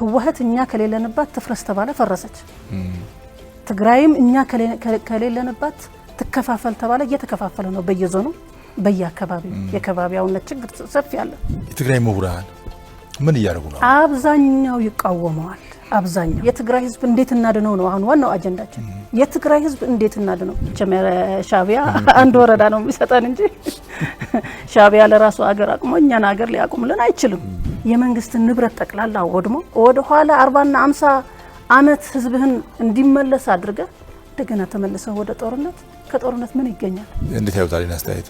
ህወሓት እኛ ከሌለንባት ትፍረስ ተባለ ፈረሰች ትግራይም እኛ ከሌለንባት ተከፋፈል ተባለ እየተከፋፈለ ነው በየዞኑ በየአካባቢው የከባቢያውነት ችግር ሰፊ ያለ የትግራይ ምሁራን ምን ያደርጉ ነው አብዛኛው ይቃወማል አብዛኛው የትግራይ ህዝብ እንዴት እናድነው ነው አሁን ዋናው አጀንዳችን የትግራይ ህዝብ እንዴት እናድነው ሻቢያ አንድ ወረዳ ነው የሚሰጠን እንጂ ሻቢያ ለራሱ አገር አቅሞ እኛን አገር ሊያቆምልን አይችልም የመንግስት ንብረት ጠቅላላ ወድሞ ወደ ኋላ 40 እና 50 አመት ህዝብህን እንዲመለስ አድርገ እንደገና ተመልሰው ወደ ጦርነት ከጦርነት ምን ይገኛል እንዴት ያውጣል እናስተያየት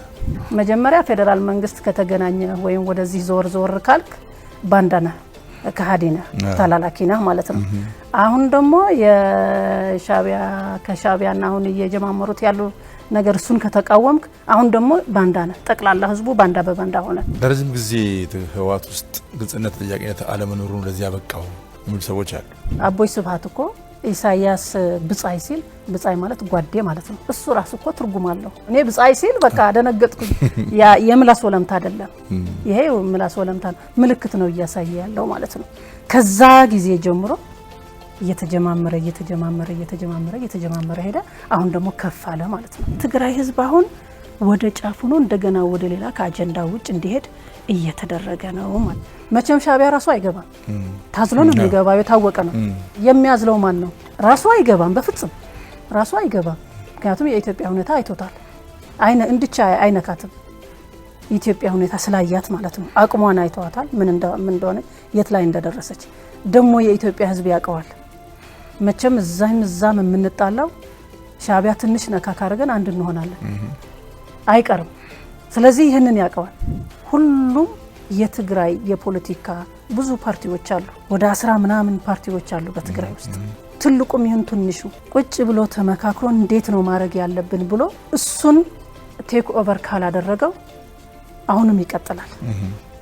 መጀመሪያ ፌደራል መንግስት ከተገናኘ ወይም ወደዚህ ዞር ካልክ ባንዳና ከሃዲና ተላላኪና ማለት ነው አሁን ደግሞ ከሻቢያና አሁን እየጀማመሩት ያሉ ነገር እሱን ከተቃወምክ አሁን ደግሞ ባንዳና ጠቅላላ ህዝቡ ባንዳ በባንዳ ሆነ ለረጅም ጊዜ ህወሓት ውስጥ ግልጽነት ጥያቄነት አለመኖሩ ለዚህ ያበቃው ምን ሰዎች አሉ አቦይ ስብሃት እኮ ኢሳያስ ብጻይ ሲል ብጻይ ማለት ጓዴ ማለት ነው እሱ ራሱ እኮ ትርጉም አለው እኔ ብጻይ ሲል በቃ ደነገጥኩ ያ የምላስ ወለምታ አይደለም ይሄ ምላስ ወለምታ ምልክት ነው እያሳየ ያለው ማለት ነው ከዛ ጊዜ ጀምሮ እየተጀማመረ ሄደ አሁን ደግሞ ከፍ አለ ማለት ነው ትግራይ ህዝብ አሁን ወደ ጫፍ ሆኖ እንደገና ወደ ሌላ ከአጀንዳ ውጭ እንዲሄድ እየተደረገ ነው ማለት መቼም ሻቢያ ራሱ አይገባም ታዝሎ ነው የሚገባው የታወቀ ነው የሚያዝለው ማን ነው ራሱ አይገባም በፍጹም ራሱ አይገባም ምክንያቱም የኢትዮጵያ ሁኔታ አይቶታል አይነካትም የኢትዮጵያ ሁኔታ ስላያት ማለት ነው አቅሟን አይተዋታል ምን እንደሆነ የት ላይ እንደደረሰች ደግሞ የኢትዮጵያ ህዝብ ያቀዋል መቼም እዛም የምንጣላው ሻቢያ ትንሽ ነካ ካረገን አንድ እንሆናለን አይቀርም ስለዚህ ይሄንን ያቀዋል ሁሉም የትግራይ የፖለቲካ ብዙ ፓርቲዎች አሉ ወደ 10 ምናምን ፓርቲዎች አሉ በትግራይ ውስጥ ትልቁም ይሁን ትንሹ ቁጭ ብሎ ተመካክሮ እንዴት ነው ማድረግ ያለብን ብሎ እሱን ቴክ ኦቨር ካላደረገው አሁንም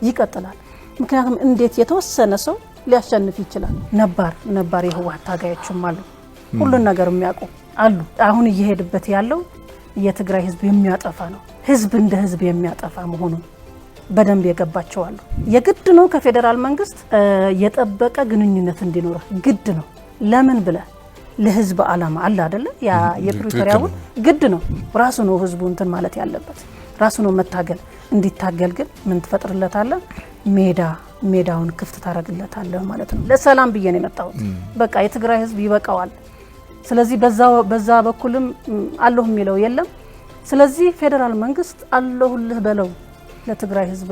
ይቀጥላል ምክንያቱም እንዴት የተወሰነ ሰው ሊያሸንፍ ይችላል ነባር የህወሓት ታጋዮችም አሉ ሁሉን ነገር የሚያውቁ አሉ አሁን እየሄድበት ያለው የትግራይ ህዝብ የሚያጠፋ ነው ህዝብ እንደ ህዝብ የሚያጠፋ መሆኑን በደንብ የገባቸው አሉ የግድ ነው ከፌደራል መንግስት የጠበቀ ግንኙነት እንዲኖር ግድ ነው ለምን ብለ ለህዝብ አላማ አለ አይደለ ያ የፕሪቶሪያው ግድ ነው ራሱ ነው ህዝቡ እንትን ማለት ያለበት ራሱ ነው መታገል እንዲታገል ግን ምን ተፈጥርለታል ሜዳውን ክፍት ታረግለታል ማለት ነው ለሰላም ብዬ ነው የመጣው በቃ የትግራይ ህዝብ ይበቃዋል ስለዚህ በዛ በኩልም አለሁ የሚለው የለም ስለዚህ ፌደራል መንግስት አለሁልህ በለው ለትግራይ ህዝብ